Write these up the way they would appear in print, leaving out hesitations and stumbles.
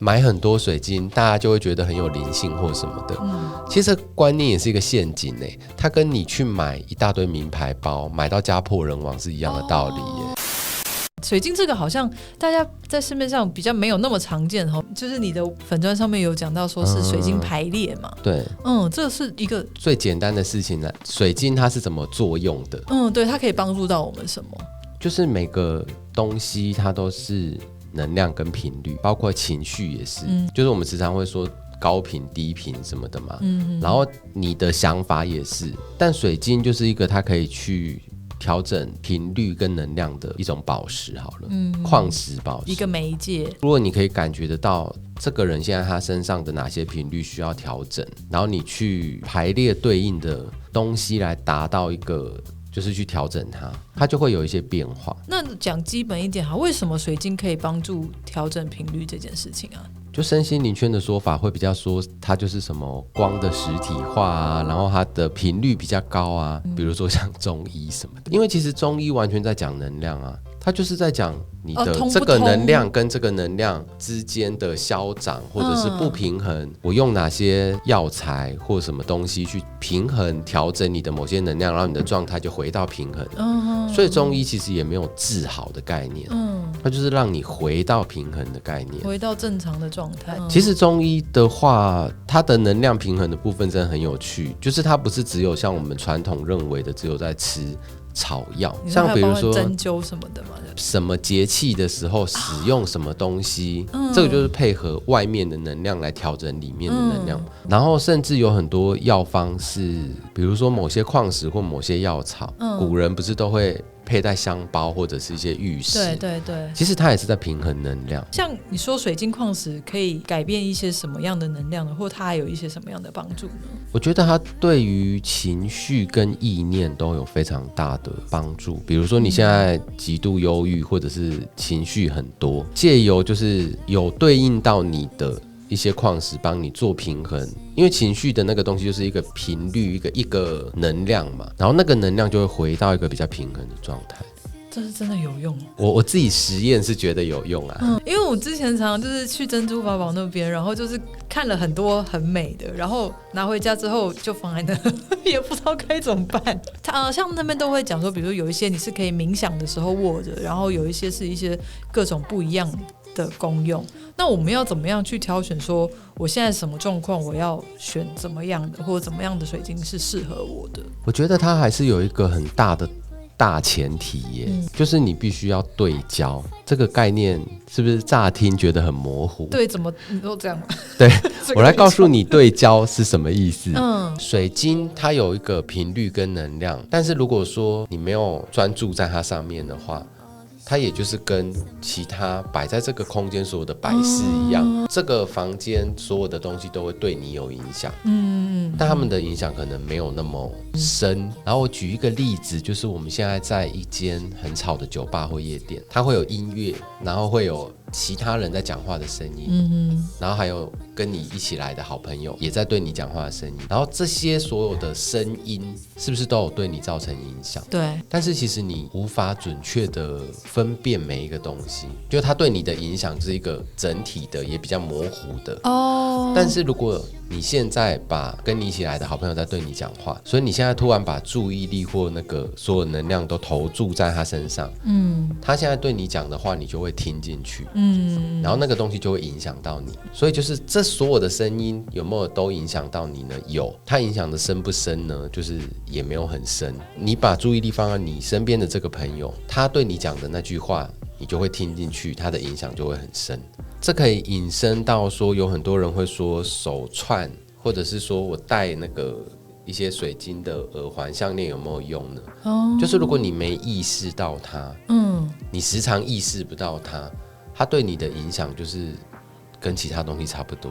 买很多水晶，大家就会觉得很有灵性或什么的。其实观念也是一个陷阱欸，它跟你去买一大堆名牌包，买到家破人亡是一样的道理耶。水晶这个好像大家在市面上比较没有那么常见，就是你的粉专上面有讲到说是水晶排列嘛。对，这是一个最简单的事情呢。水晶它是怎么作用的？对，它可以帮助到我们什么？就是每个东西它都是能量跟频率，包括情绪也是。就是我们时常会说高频低频什么的嘛。然后你的想法也是，但水晶就是一个它可以去调整频率跟能量的一种宝石好了，矿石宝石，一个媒介。如果你可以感觉得到这个人现在他身上的哪些频率需要调整，然后你去排列对应的东西来达到一个就是去调整它就会有一些变化。那讲基本一点好，为什么水晶可以帮助调整频率这件事情啊？就身心灵圈的说法会比较说它就是什么光的实体化啊，然后它的频率比较高啊，比如说像中医什么的。因为其实中医完全在讲能量啊，它就是在讲你的这个能量跟这个能量之间的消长或者是不平衡，我用哪些药材或什么东西去平衡调整你的某些能量，然后你的状态就回到平衡。所以中医其实也没有治好的概念，它就是让你回到平衡的概念，回到正常的状态。其实中医的话，它的能量平衡的部分真的很有趣，就是它不是只有像我们传统认为的只有在吃草药，像比如说针灸什么的嘛，什么节气的时候使用什么东西，这个就是配合外面的能量来调整里面的能量。然后甚至有很多药方是，比如说某些矿石或某些药草，古人不是都会佩戴香包或者是一些玉石，对对对，其实它也是在平衡能量。像你说水晶矿石可以改变一些什么样的能量呢？或它还有一些什么样的帮助呢？我觉得它对于情绪跟意念都有非常大的帮助。比如说你现在极度忧郁或者是情绪很多，借由就是有对应到你的一些矿石帮你做平衡，因为情绪的那个东西就是一个频率，一个能量嘛，然后那个能量就会回到一个比较平衡的状态。这是真的有用我自己实验是觉得有用啊。因为我之前常常就是去珍珠法宝那边，然后就是看了很多很美的，然后拿回家之后就放在那也不知道该怎么办。像那边都会讲说，比如说有一些你是可以冥想的时候握着，然后有一些是一些各种不一样的功用。那我们要怎么样去挑选说我现在什么状况我要选怎么样的或者怎么样的水晶是适合我的？我觉得它还是有一个很大的大前提耶，就是你必须要对焦。这个概念是不是乍听觉得很模糊？对，怎么你都这样？对我来告诉你对焦是什么意思。水晶它有一个频率跟能量，但是如果说你没有专注在它上面的话，它也就是跟其他摆在这个空间所有的摆饰一样，这个房间所有的东西都会对你有影响。但他们的影响可能没有那么深。然后我举一个例子，就是我们现在在一间很吵的酒吧或夜店，它会有音乐，然后会有其他人在讲话的声音，然后还有跟你一起来的好朋友也在对你讲话的声音，然后这些所有的声音是不是都有对你造成影响？对。但是其实你无法准确的分辨每一个东西，就它对你的影响是一个整体的，也比较模糊的。但是如果你现在把跟你一起来的好朋友在对你讲话，所以你现在突然把注意力或那个所有能量都投注在他身上，他现在对你讲的话你就会听进去，然后那个东西就会影响到你。所以就是这所有的声音有没有都影响到你呢？有。它影响的深不深呢？就是也没有很深。你把注意力放在你身边的这个朋友，他对你讲的那句话你就会听进去，它的影响就会很深。这可以引申到说，有很多人会说手串，或者是说我戴那个一些水晶的耳环项链有没有用呢？就是如果你没意识到它，你时常意识不到它，它对你的影响就是跟其他东西差不多。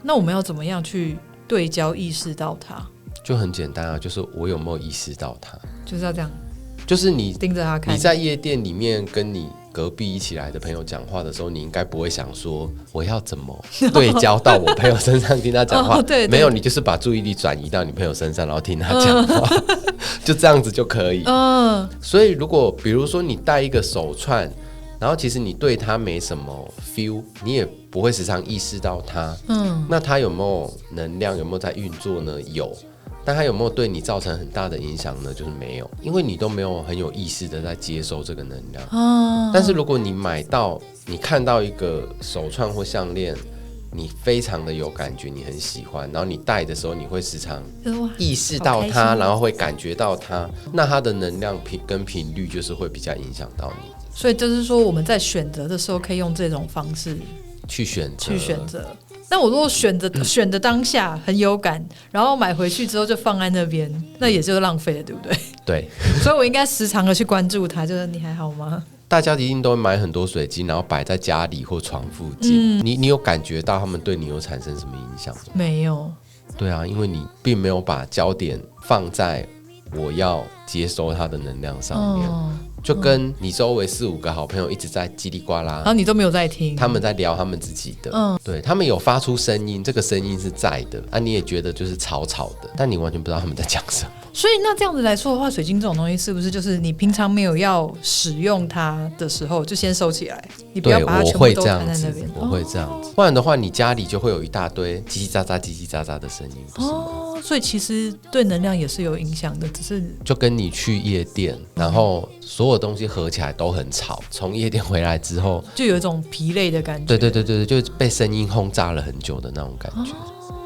那我们要怎么样去对焦意识到它？就很简单啊，就是我有没有意识到它，就是要这样，就是你盯着它看。你在夜店里面跟你隔壁一起来的朋友讲话的时候，你应该不会想说我要怎么对焦到我朋友身上听他讲话。对，没有，你就是把注意力转移到你朋友身上，然后听他讲话，就这样子就可以。所以如果比如说你戴一个手串，然后其实你对它没什么 feel， 你也不会时常意识到它。那它有没有能量，有没有在运作呢？有。但它有没有对你造成很大的影响呢？就是没有，因为你都没有很有意识的在接收这个能量。但是如果你买到，你看到一个手串或项链，你非常的有感觉，你很喜欢，然后你戴的时候，你会时常意识到它，然后会感觉到它，那它的能量跟频率就是会比较影响到你。所以就是说，我们在选择的时候，可以用这种方式去选择。那我如果选的当下很有感，然后买回去之后就放在那边，那也就是浪费了，对不对？对。所以我应该时常的去关注它，就是你还好吗？大家一定都会买很多水晶，然后摆在家里或床附近。你有感觉到他们对你有产生什么影响吗？没有。对啊，因为你并没有把焦点放在我要接收它的能量上面。就跟你周围4-5个好朋友一直在叽里呱啦，然后你都没有在听，他们在聊他们自己的，对，他们有发出声音，这个声音是在的，你也觉得就是吵吵的，但你完全不知道他们在讲什么。所以那这样子来说的话，水晶这种东西是不是就是你平常没有要使用它的时候就先收起来，你不要把它全部都看在那边。我会这样子，不然的话你家里就会有一大堆叽叽喳喳叽叽喳喳的声音，不是吗？所以其实对能量也是有影响的，只是就跟你去夜店，然后所有东西合起来都很吵，从夜店回来之后就有一种疲累的感觉。对，就被声音轰炸了很久的那种感觉。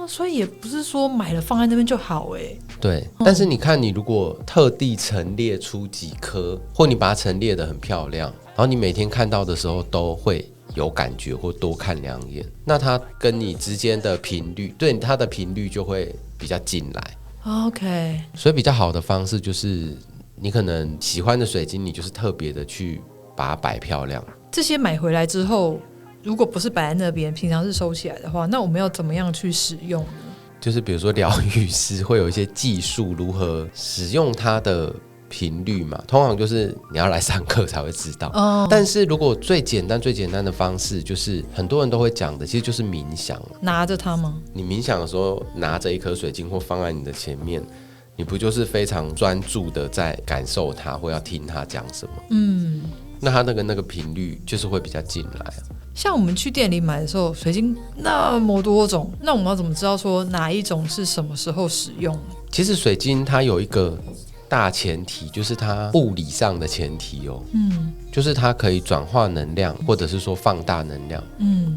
所以也不是说买了放在那边就好对，但是你看，你如果特地陈列出几颗，或你把它陈列得很漂亮，然后你每天看到的时候都会有感觉或多看2眼，那它跟你之间的频率，对它的频率就会比较进来。OK， 所以比较好的方式就是你可能喜欢的水晶，你就是特别的去把它摆漂亮。这些买回来之后，如果不是摆在那边，平常是收起来的话，那我们要怎么样去使用呢？就是比如说疗愈师会有一些技术，如何使用它的频率嘛，通常就是你要来上课才会知道。但是如果最简单的方式，就是很多人都会讲的，其实就是冥想。拿着它吗？你冥想的时候拿着一颗水晶或放在你的前面，你不就是非常专注的在感受它或要听它讲什么？那它那个频率就是会比较进来。像我们去店里买的时候，水晶那么多种，那我们要怎么知道说哪一种是什么时候使用？其实水晶它有一个大前提，就是它物理上的前提哦。就是它可以转化能量，或者是说放大能量。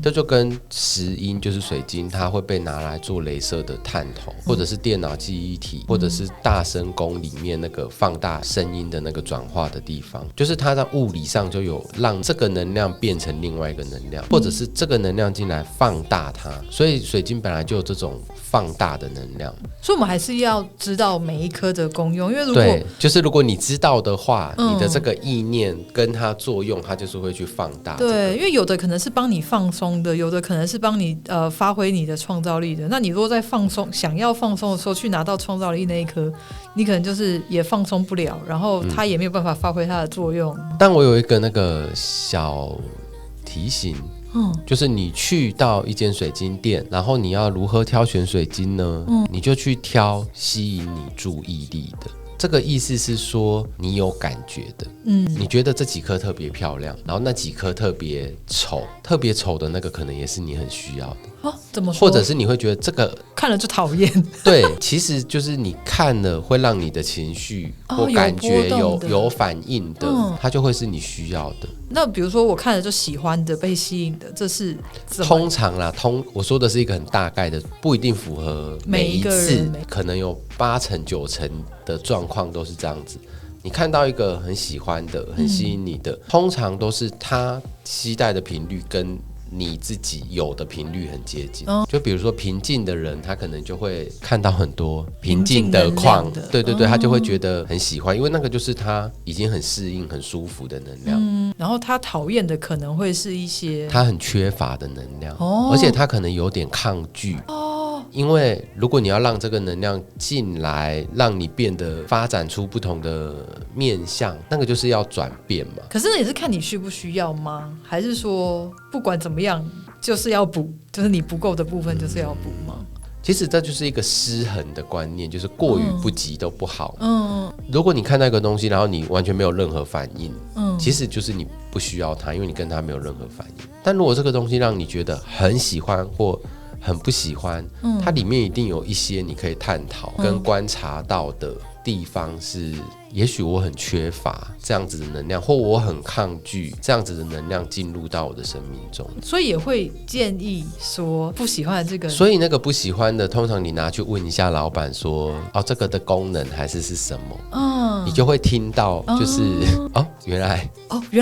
这就跟石英就是水晶，它会被拿来做雷射的探头，或者是电脑记忆体，或者是大声公里面那个放大声音的那个转化的地方，就是它在物理上就有让这个能量变成另外一个能量，或者是这个能量进来放大它。所以水晶本来就有这种放大的能量，所以我们还是要知道每一颗的功用，因为如果对，就是如果你知道的话，你的这个意念跟它作用，它就是会去放大。对，因为有的可能是帮你放松的，有的可能是帮你发挥你的创造力的。那你如果在放松想要放松的时候去拿到创造力那一颗，你可能就是也放松不了，然后它也没有办法发挥它的作用。但我有一个那个小提醒，就是你去到一间水晶店，然后你要如何挑选水晶呢？你就去挑吸引你注意力的。这个意思是说你有感觉的，你觉得这几颗特别漂亮，然后那几颗特别丑，特别丑的那个可能也是你很需要的。怎么说？或者是你会觉得这个看了就讨厌。对，其实就是你看了会让你的情绪或感觉有反应的，它就会是你需要的。那比如说我看了就喜欢的、被吸引的，这是通常啦，我说的是一个很大概的，不一定符合每一次，可能有8成9成的状况都是这样子。你看到一个很喜欢的、很吸引你的，通常都是它期待的频率跟你自己有的频率很接近。就比如说平静的人，他可能就会看到很多平静的矿，对，他就会觉得很喜欢，因为那个就是他已经很适应、很舒服的能量。然后他讨厌的可能会是一些他很缺乏的能量，而且他可能有点抗拒。因为如果你要让这个能量进来，让你变得发展出不同的面向，那个就是要转变嘛。可是那也是看你需不需要吗？还是说不管怎么样就是要补，就是你不够的部分就是要补吗？其实这就是一个失衡的观念，就是过于不及都不好。如果你看到一个东西，然后你完全没有任何反应，其实就是你不需要它，因为你跟它没有任何反应。但如果这个东西让你觉得很喜欢或很不喜欢，它里面一定有一些你可以探讨跟观察到的地方是，也许我很缺乏这样子的能量，或我很抗拒这样子的能量进入到我的生命中，所以也会建议说不喜欢的这个，所以那个不喜欢的，通常你拿去问一下老板说，哦，这个的功能还是什么，你就会听到就是，原来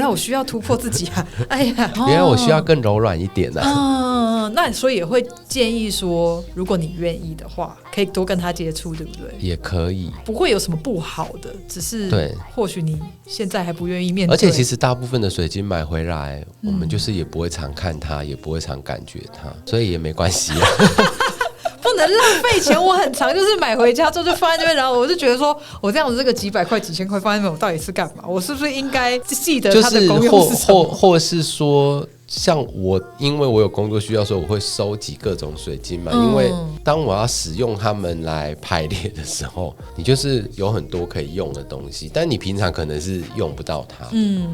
我需要突破自己啊，哎呀，原来我需要更柔软一点啊，那所以也会建议说，如果你愿意的话，可以多跟他接触，对不对？也可以，不会有什么不好的，只是对，或许你现在还不愿意面对。而且其实大部分的水晶买回来，我们就是也不会常看它，也不会常感觉它，所以也没关系啊。不能浪费钱，我很常就是买回家之后就放在那边，然后我就觉得说，我这样子这个几百块、几千块放在那边，我到底是干嘛？我是不是应该记得它的功用是什么？或是说，像我，因为我有工作需要，所以我会收集各种水晶嘛。因为当我要使用它们来排列的时候，你就是有很多可以用的东西，但你平常可能是用不到它。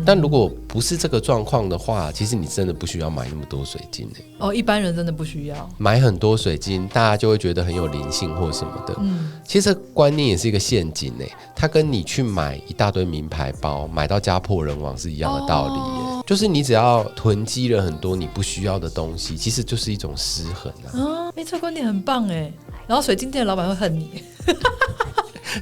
但如果不是这个状况的话，其实你真的不需要买那么多水晶一般人真的不需要买很多水晶，大家就会觉得很有灵性或什么的。其实观念也是一个陷阱它跟你去买一大堆名牌包，买到家破人亡是一样的道理就是你只要囤积了很多你不需要的东西，其实就是一种失衡这观点很棒然后水晶店的老板会恨你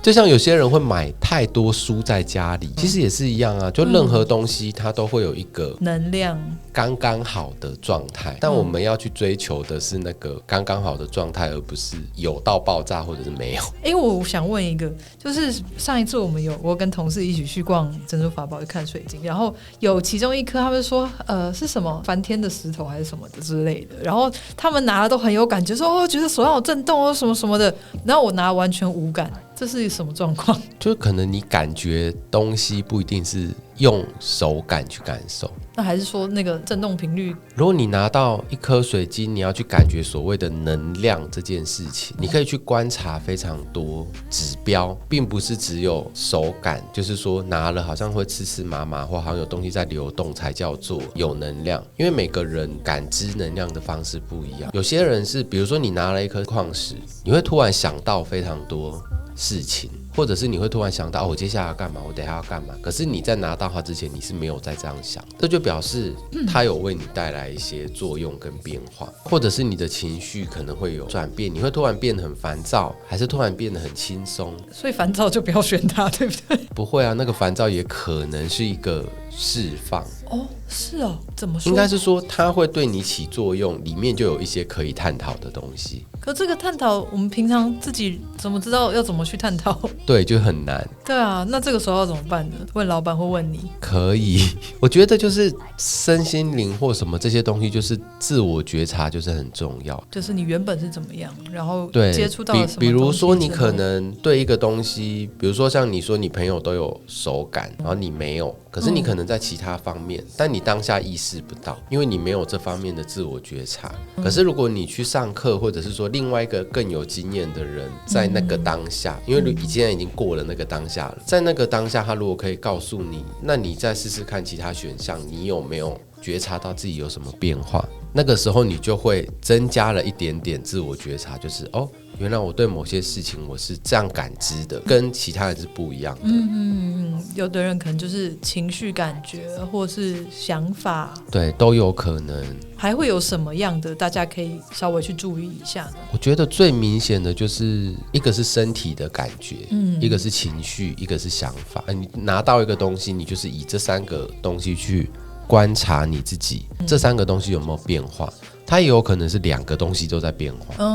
就像有些人会买太多书在家里，其实也是一样啊，就任何东西它都会有一个能量刚刚好的状态，但我们要去追求的是那个刚刚好的状态，而不是有到爆炸或者是没有。我想问一个，就是上一次我跟同事一起去逛珍珠法宝去看水晶，然后有其中一颗他们说是什么翻天的石头还是什么的之类的，然后他们拿了都很有感觉，说觉得手上有震动什么什么的，然后我拿完全无感，这是什么状况？就可能你感觉东西不一定是用手感去感受，那还是说那个震动频率？如果你拿到一颗水晶，你要去感觉所谓的能量这件事情，你可以去观察非常多指标，并不是只有手感，就是说拿了好像会刺刺麻麻，或好像有东西在流动才叫做有能量。因为每个人感知能量的方式不一样，有些人是比如说你拿了一颗矿石，你会突然想到非常多事情，或者是你会突然想到我接下来要干嘛，我等一下要干嘛，可是你在拿到它之前你是没有在这样想，这就表示它有为你带来一些作用跟变化，或者是你的情绪可能会有转变，你会突然变得很烦躁，还是突然变得很轻松。所以烦躁就不要选它，对不对？不会啊，那个烦躁也可能是一个释放。是哦，怎么说？应该是说它会对你起作用，里面就有一些可以探讨的东西。可这个探讨，我们平常自己怎么知道要怎么去探讨？对，就很难。对啊，那这个时候要怎么办呢？问老板或问你？可以，我觉得就是身心灵或什么这些东西，就是自我觉察，就是很重要。就是你原本是怎么样，然后接触到了什么？比如说你可能对一个东西，比如说像你说你朋友都有手感，然后你没有，可是你可能在其他方面，但你当下意识不到，因为你没有这方面的自我觉察。可是如果你去上课，或者是说另外一个更有经验的人，在那个当下，因为你现在已经过了那个当下了，在那个当下，他如果可以告诉你，那你再试试看其他选项，你有没有觉察到自己有什么变化？那个时候你就会增加了一点点自我觉察，就是原来我对某些事情我是这样感知的，跟其他人是不一样的。有的人可能就是情绪感觉或是想法，对，都有可能。还会有什么样的大家可以稍微去注意一下呢？我觉得最明显的就是一个是身体的感觉，一个是情绪，一个是想法。你拿到一个东西，你就是以这三个东西去观察你自己，这三个东西有没有变化？它也有可能是两个东西都在变化。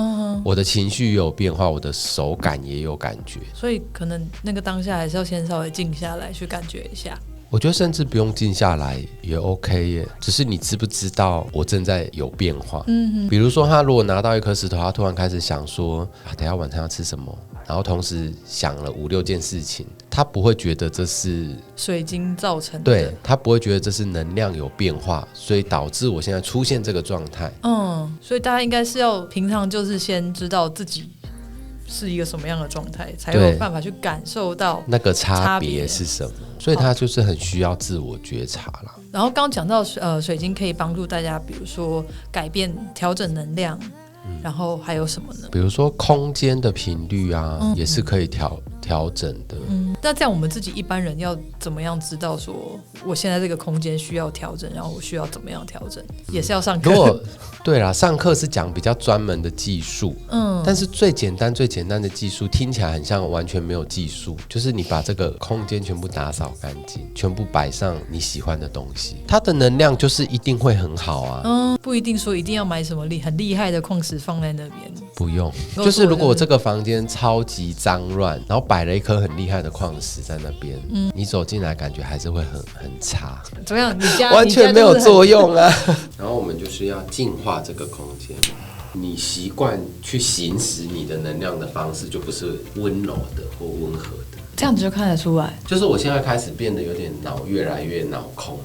我的情绪也有变化，我的手感也有感觉，所以可能那个当下还是要先稍微静下来去感觉一下。我觉得甚至不用静下来也 OK 耶，只是你知不知道我正在有变化。比如说他如果拿到一颗石头，他突然开始想说等一下晚餐要吃什么，然后同时想了5-6件事情，他不会觉得这是水晶造成的，对，他不会觉得这是能量有变化，所以导致我现在出现这个状态。所以大家应该是要平常就是先知道自己是一个什么样的状态，才有办法去感受到那个差别是什么。所以它就是很需要自我觉察啦。然后刚讲到水晶可以帮助大家，比如说改变、调整能量。然后还有什么呢？比如说空间的频率啊，也是可以调整的。那这样我们自己一般人要怎么样知道说我现在这个空间需要调整，然后我需要怎么样调整？也是要上课。如果对啦，上课是讲比较专门的技术，但是最简单的技术听起来很像完全没有技术，就是你把这个空间全部打扫干净，全部摆上你喜欢的东西，它的能量就是一定会很好啊。不一定说一定要买什么很厉害的矿石放在那边，不用。就是如果这个房间超级脏乱，然后摆了一颗很厉害的矿石在那边，你走进来感觉还是会很差。怎么样？你家完全没有作用啊。然后我们就是要净化这个空间。你习惯去行使你的能量的方式，就不是温柔的或温和的。这样子就看得出来。就是我现在开始变得有点脑越来越脑空。